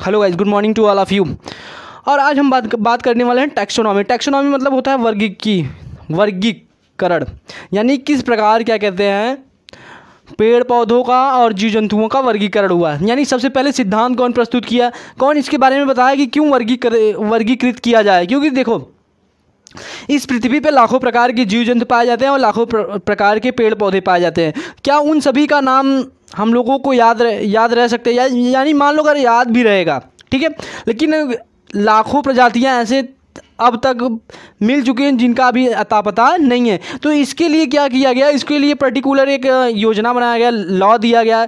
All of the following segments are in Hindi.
Hello guys, good morning to all of you. और आज हम बात करने वाले हैं टैक्सोनॉमी। टैक्सोनॉमी मतलब होता है वर्गीकरण, यानी किस प्रकार क्या कहते हैं पेड़ पौधों का और जीव जंतुओं का वर्गीकरण हुआ। यानी सबसे पहले सिद्धांत कौन प्रस्तुत किया, कौन इसके बारे में बताया कि क्यों वर्गीकृत किया जाए। क्योंकि देखो, इस पृथ्वी पे लाखों प्रकार के जीव जंतु पाए जाते हैं और लाखों प्रकार के पेड़ पौधे पाए जाते हैं। क्या उन सभी का नाम हम लोगों को याद रह सकते हैं? यानी मान लो अगर याद भी रहेगा, ठीक है, लेकिन लाखों प्रजातियां ऐसे अब तक मिल चुके हैं जिनका अभी अता पता नहीं है। तो इसके लिए क्या किया गया, इसके लिए पर्टिकुलर एक योजना बनाया गया, लॉ दिया गया।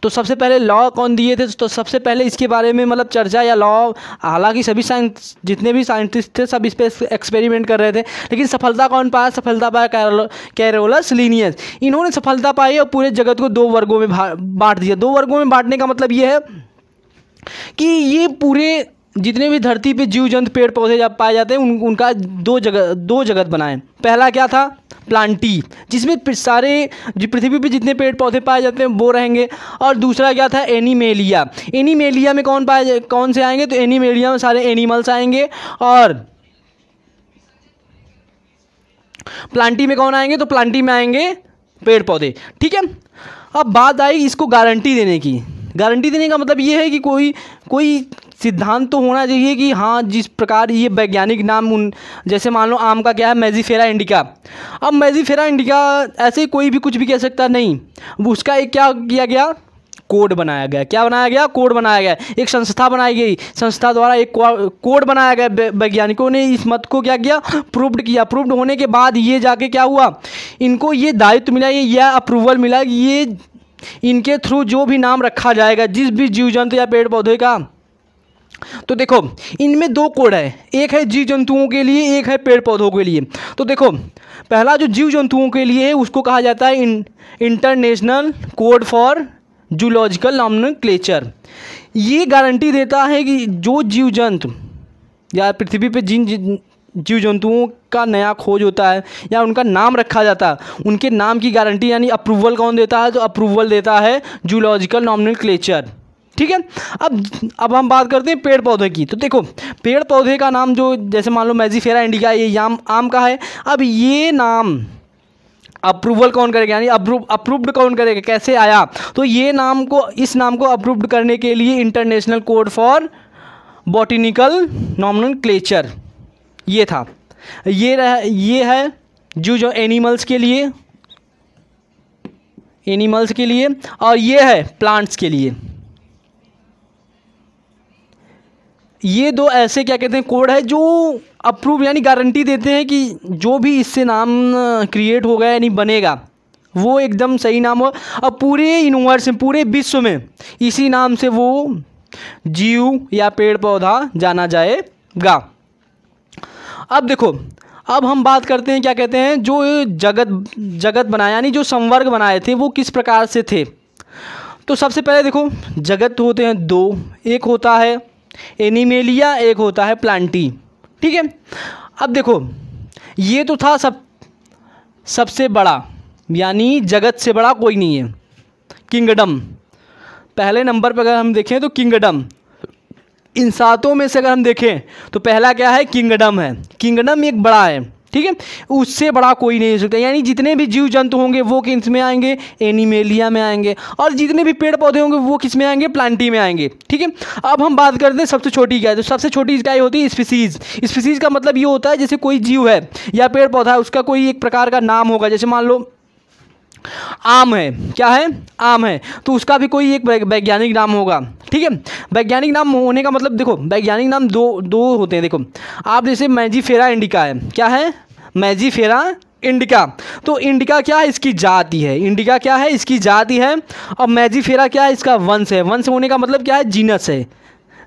तो सबसे पहले लॉ कौन दिए थे? तो सबसे पहले इसके बारे में मतलब चर्चा या लॉ, हालांकि सभी जितने भी साइंटिस्ट थे सब इस पर एक्सपेरिमेंट कर रहे थे, लेकिन सफलता कौन पाया? सफलता पाया कैरोलस लीनियस। इन्होंने सफलता पाई और पूरे जगत को 2 वर्गों में बांट दिया। 2 वर्गों में बांटने का मतलब ये है कि ये पूरे जितने भी धरती पे जीव जंतु पेड़ पौधे जब पाए जाते हैं उनका दो जगत बनाए। पहला क्या था? प्लांटी, जिसमें सारे जो पृथ्वी पे जितने पेड़ पौधे पाए जाते हैं वो रहेंगे। और दूसरा क्या था? एनिमेलिया। एनिमेलिया में कौन से आएंगे? तो एनिमेलिया में सारे एनिमल्स आएंगे। और प्लांटी में कौन आएंगे? तो प्लांटी में आएंगे पेड़ पौधे। ठीक है, अब बात आई इसको गारंटी देने की। गारंटी देने का मतलब ये है कि कोई सिद्धांत तो होना चाहिए कि हाँ, जिस प्रकार ये वैज्ञानिक नाम जैसे मान लो आम का क्या है? मेजिफेरा इंडिका। अब मेजिफेरा इंडिका ऐसे कोई भी कुछ भी कह सकता नहीं। उसका एक क्या किया गया? कोड बनाया गया। क्या बनाया गया? कोड बनाया गया। एक संस्था बनाई गई, संस्था द्वारा एक कोड बनाया गया। वैज्ञानिकों ने इस मत को क्या किया? प्रूव्ड किया। प्रूव्ड होने के बाद ये जाके क्या हुआ? इनको ये दायित्व मिला, ये अप्रूवल मिला कि ये इनके थ्रू जो भी नाम रखा जाएगा जिस भी जीव जंतु या पेड़ पौधे का। तो देखो, इनमें 2 कोड है, एक है जीव जंतुओं के लिए, एक है पेड़ पौधों के लिए। तो देखो, पहला जो जीव जंतुओं के लिए है उसको कहा जाता है international code for zoological nomenclature. ये गारंटी देता है कि जो जीव जंतु या पृथ्वी पे जिन जीव जंतुओं का नया खोज होता है या उनका नाम रखा जाता है, उनके नाम की गारंटी यानी अप्रूवल कौन देता है? तो अप्रूवल देता है जूलॉजिकल नॉमेनक्लेचर। ठीक है, अब हम बात करते हैं पेड़ पौधे की। तो देखो, पेड़ पौधे का नाम जो जैसे मान लो मेजिफेरा इंडिका, ये आम का है। अब ये नाम अप्रूवल कौन करेगा, यानी अप्रूव्ड कौन करेगा? कैसे आया? तो इस नाम को अप्रूव्ड करने के लिए international code for botanical nomenclature ये था। ये है जो एनिमल्स के लिए, और ये है प्लांट्स के लिए। ये 2 ऐसे क्या कहते हैं कोड है जो अप्रूव यानी गारंटी देते हैं कि जो भी इससे नाम क्रिएट होगा यानी बनेगा वो एकदम सही नाम हो। अब पूरे यूनिवर्स में, पूरे विश्व में इसी नाम से वो जीव या पेड़ पौधा जाना जाएगा। अब देखो, अब हम बात करते हैं क्या कहते हैं जो जगत बनाया यानी जो संवर्ग बनाए थे वो किस प्रकार से थे। तो सबसे पहले देखो, जगत होते हैं 2, एक होता है एनिमेलिया, एक होता है प्लांटी। ठीक है, अब देखो, ये तो था सबसे बड़ा, यानी जगत से बड़ा कोई नहीं है। किंगडम पहले नंबर पर अगर हम देखें तो किंगडम, इन 7 में से अगर हम देखें तो पहला क्या है? किंगडम है। किंगडम एक बड़ा है, ठीक है, उससे बड़ा कोई नहीं हो सकता। यानी जितने भी जीव जंतु होंगे वो किस में आएंगे? एनिमेलिया में आएंगे। और जितने भी पेड़ पौधे होंगे वो किस में आएंगे? प्लांटी में आएंगे। ठीक है, अब हम बात करते हैं सबसे छोटी क्या है। तो सबसे छोटी क्या होती है? स्पीसीज। स्पीसीज का मतलब ये होता है जैसे कोई जीव है या पेड़ पौधा है, उसका कोई एक प्रकार का नाम होगा। जैसे मान लो आम है, क्या है? आम है, तो उसका भी कोई एक वैज्ञानिक नाम होगा। ठीक है, वैज्ञानिक नाम होने का मतलब देखो, वैज्ञानिक नाम दो होते हैं। देखो, आप जैसे मेजिफेरा इंडिका है, क्या है? मेजिफेरा इंडिका। तो इंडिका क्या है? इसकी जाति है। इंडिका क्या है? इसकी जाति है। और मेजिफेरा क्या है? इसका वंश है। वंश होने का मतलब क्या है? जीनस है।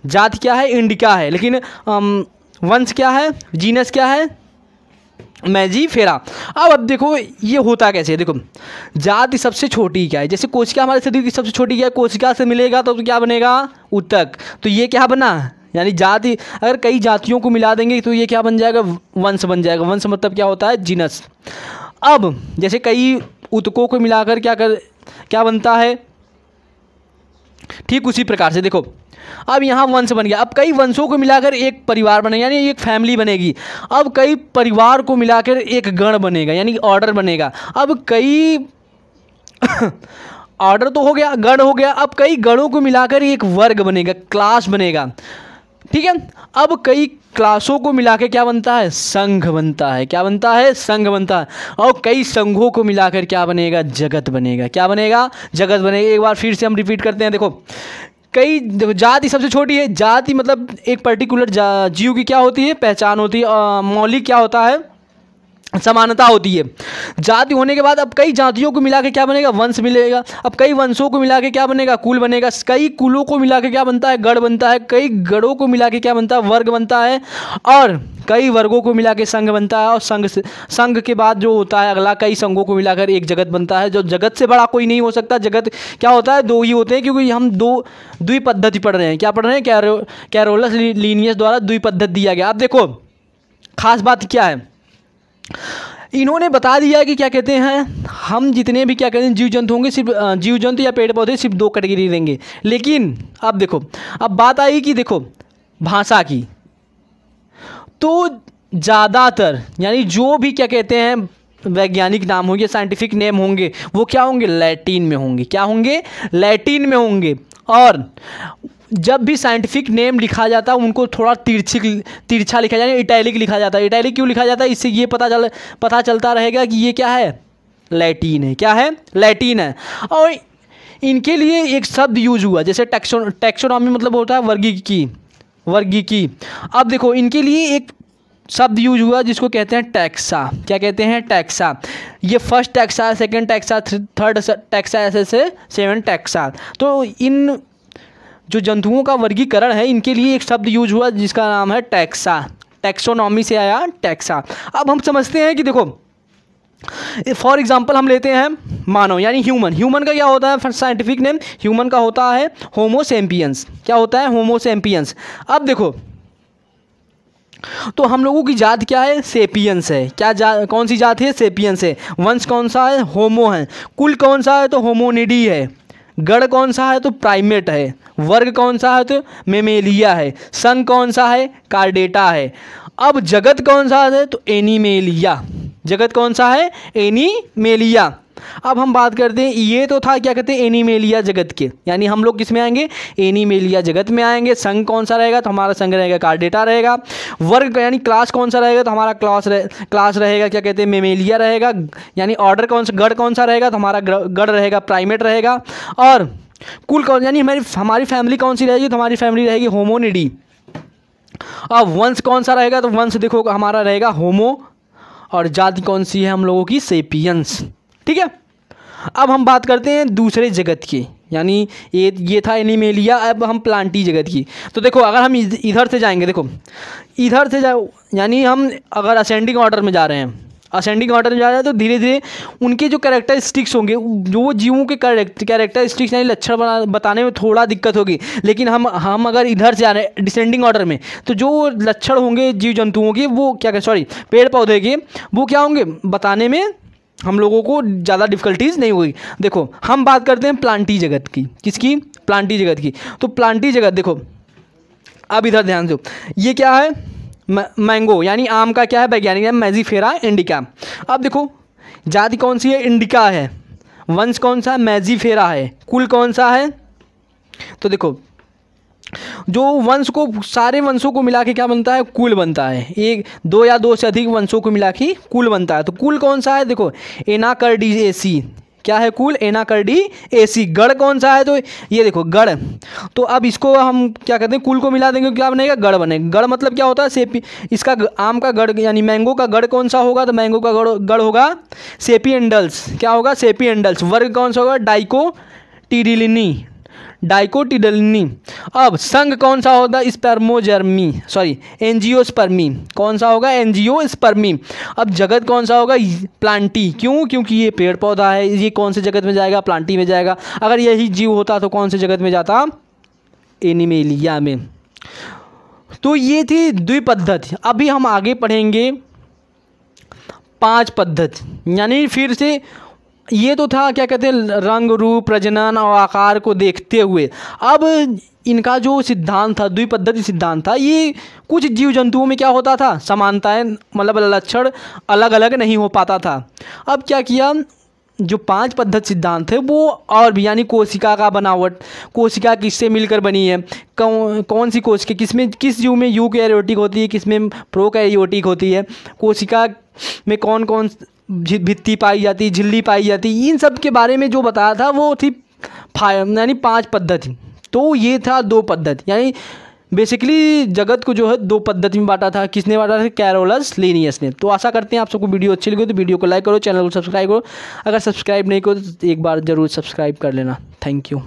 जाति क्या है? इंडिका है, लेकिन वंश क्या है? जीनस क्या है? मेजिफेरा। अब देखो ये होता कैसे है। देखो, जाति सबसे छोटी क्या है? जैसे कोशिका, हमारे शरीर की सबसे छोटी क्या है? कोशिका से मिलेगा तो क्या बनेगा? ऊतक। तो ये क्या बना? यानी जाति, अगर कई जातियों को मिला देंगे तो ये क्या बन जाएगा? वंश बन जाएगा। वंश मतलब क्या होता है? जीनस। अब जैसे कई ऊतकों को मिलाकर क्या बनता है? ठीक उसी प्रकार से देखो, अब यहाँ वंश बन गया, अब कई वंशों को मिलाकर एक परिवार बनेगा यानी एक फैमिली बनेगी। अब कई परिवार को मिलाकर एक गण बनेगा यानी ऑर्डर बनेगा। अब कई ऑर्डर तो हो गया, गण हो गया, अब कई गणों को मिलाकर एक वर्ग बनेगा, क्लास बनेगा। ठीक है, अब कई क्लासों को मिला के क्या बनता है, संघ बनता है। क्या बनता है, संघ बनता है। और कई संघों को मिलाकर क्या बनेगा, जगत बनेगा। क्या बनेगा, जगत बनेगा। एक बार फिर से हम रिपीट करते हैं। देखो कई, देखो जाति सबसे छोटी है। जाति मतलब एक पर्टिकुलर जीव की क्या होती है, पहचान होती है। मौलिक क्या होता है, समानता होती है। जाति होने के बाद अब कई जातियों को मिला के क्या बनेगा, वंश मिलेगा। अब कई वंशों को मिला के क्या बनेगा, कुल बनेगा। कई कुलों को मिला के क्या बनता है, गढ़ बनता है। कई गढ़ों को मिला के क्या बनता है, वर्ग बनता है। और कई वर्गों को मिला के संघ बनता है। और संघ के बाद जो होता है अगला, कई संघों को मिलाकर एक जगत बनता है। जो जगत से बड़ा कोई नहीं हो सकता। जगत क्या होता है, दो ही होते हैं, क्योंकि हम द्विपद्धति पढ़ रहे हैं। क्या पढ़ रहे हैं, कैरोलस लीनियस द्वारा द्विपद्धति दिया गया। अब देखो खास बात क्या है, इन्होंने बता दिया कि क्या कहते हैं, हम जितने भी क्या कहते हैं जीव जंतु होंगे, सिर्फ जीव जंतु या पेड़ पौधे सिर्फ दो कैटेगरी देंगे। लेकिन अब देखो, अब बात आई कि देखो भाषा की, तो ज़्यादातर यानी जो भी क्या कहते हैं वैज्ञानिक नाम होंगे, साइंटिफिक नेम होंगे, वो क्या होंगे, लैटिन में होंगे। क्या होंगे, लैटिन में होंगे। और जब भी साइंटिफिक नेम लिखा जाता है उनको थोड़ा तिरछा लिखा जाए, इटैलिक लिखा जाता है। इटैलिक क्यों लिखा जाता है, इससे ये पता चलता रहेगा कि ये क्या है, लैटिन है। क्या है, लैटिन है। और इनके लिए एक शब्द यूज हुआ, जैसे टैक्सोनॉमी मतलब होता है वर्गीकी। अब देखो इनके लिए एक शब्द यूज हुआ जिसको कहते हैं टैक्सा। क्या कहते हैं, टैक्सा। ये first taxa, second taxa, third taxa, ऐसे से 7 टैक्सा। तो इन जो जंतुओं का वर्गीकरण है इनके लिए एक शब्द यूज हुआ जिसका नाम है टैक्सा। टैक्सोनॉमी से आया टैक्सा। अब हम समझते हैं कि देखो फॉर एग्जांपल हम लेते हैं मानव यानी ह्यूमन। ह्यूमन का क्या होता है साइंटिफिक नेम, ह्यूमन का होता है होमो सेपियंस। क्या होता है, होमो सेपियंस। अब देखो तो हम लोगों की जात क्या है, सेपियंस है। क्या कौन सी जात है, सेपियंस है। वंश कौन सा है, होमो है। कुल कौन सा है, तो होमोनिडी है। गण कौन सा है, तो प्राइमेट है। वर्ग कौन सा है, तो मेमेलिया है। संघ कौन सा है, कार्डेटा है। अब जगत कौन सा है, तो एनिमेलिया। जगत कौन सा है, एनिमेलिया। अब हम बात करते हैं, ये तो था क्या कहते हैं एनिमेलिया जगत के, यानी हम लोग किस में आएंगे, एनिमेलिया जगत में आएंगे। संघ कौन सा रहेगा, तो हमारा संघ रहेगा कार्डेटा रहेगा। वर्ग यानी क्लास कौन सा रहेगा, तो हमारा क्लास रहेगा क्या कहते हैं मेमेलिया रहेगा। यानी ऑर्डर कौन सा, गढ़ कौन सा रहेगा, तो हमारा गढ़ रहेगा प्राइमेट रहेगा। और कुल कौन, यानी हमारी फैमिली कौन सी रहेगी, तो हमारी फैमिली रहेगी होमोनिडी। अब वंश कौन सा रहेगा, तो वंश देखो हमारा रहेगा होमो। और जाति कौन सी है हम लोगों की, सेपियंस। ठीक है, अब हम बात करते हैं दूसरे जगत की, यानी ये था एनिमेलिया। अब हम प्लांटी जगत की। तो देखो अगर हम इधर से जाएंगे, देखो इधर से जाओ, यानी हम अगर असेंडिंग ऑर्डर में जा रहे हैं, असेंडिंग ऑर्डर में जा रहे हैं, तो धीरे धीरे उनके जो कैरेक्टरिस्टिक्स होंगे, जो जीवों के कैरेक्टरिस्टिक्स यानी लक्षण बताने में थोड़ा दिक्कत होगी। लेकिन हम अगर इधर से आ रहे हैं डिसेंडिंग ऑर्डर में, तो जो लक्षण होंगे जीव जंतुओं के, वो पेड़ पौधे के, वो क्या होंगे बताने में हम लोगों को ज़्यादा डिफ़िकल्टीज नहीं होगी। देखो हम बात करते हैं प्लांटी जगत की। किसकी, प्लांटी जगत की। तो प्लांटी जगत देखो, अब इधर ध्यान दो, ये क्या है, मैंगो यानी आम का क्या है वैज्ञानिक नाम मैजीफेरा इंडिका। अब देखो जाति कौन सी है, इंडिका है। वंश कौन सा है, मैजीफेरा है। कुल कौन सा है, तो देखो जो वंश को, सारे वंशों को मिला के क्या बनता है, कुल बनता है। एक, दो या दो से अधिक वंशों को मिला के कुल बनता है। तो कुल कौन सा है, देखो एनाकार्डिएसी। क्या है कुल, एनाकार्डिएसी। गढ़ कौन सा है, तो ये देखो गढ़। तो अब इसको हम क्या कहते हैं, कुल को मिला देंगे क्या बनेगा, गढ़ बनेगा। गढ़ मतलब क्या होता है, इसका आम का गढ़ यानी मैंगो का गढ़ कौन सा होगा, तो मैंगो का गढ़ होगा सेपिएंडल्स। क्या होगा, सेपिएंडल्स। वर्ग कौन सा होगा, डाइकोटिडलिनी। अब संघ कौन सा होगा, एंजियोस्पर्मी। कौन सा होगा, एंजियोस्पर्मी। अब जगत कौन सा होगा, प्लांटी। क्यों, क्योंकि ये पेड़ पौधा है। ये कौन से जगत में जाएगा, प्लांटी में जाएगा। अगर यही जीव होता तो कौन से जगत में जाता, एनिमेलिया में। तो ये थी द्विपद्धति। अभी हम आगे पढ़ेंगे 5 पद्धति, यानी फिर से ये तो था क्या कहते हैं रंग रूप प्रजनन और आकार को देखते हुए। अब इनका जो सिद्धांत था, द्विपद्धति सिद्धांत था, ये कुछ जीव जंतुओं में क्या होता था, समानताएं मतलब लक्षण अलग अलग नहीं हो पाता था। अब क्या किया, जो 5 पद्धति सिद्धांत है वो और भी, यानी कोशिका का बनावट, कोशिका किससे मिलकर बनी है, कौन सी कोशिका किसमें, किस जीव में यूकैरियोटिक होती है, किसमें प्रोकैरियोटिक होती है, कोशिका में कौन कौन भित्ति पाई जाती, झिल्ली पाई जाती, इन सब के बारे में जो बताया था वो थी यानी 5 पद्धति। तो ये था 2 पद्धति, यानी बेसिकली जगत को जो है 2 पद्धति में बांटा था। किसने बांटा था, कैरोलस लिनियस ने। तो आशा करते हैं आप सबको वीडियो अच्छी लगी तो वीडियो को लाइक करो, चैनल को सब्सक्राइब करो, अगर सब्सक्राइब नहीं करो तो एक बार ज़रूर सब्सक्राइब कर लेना। Thank you.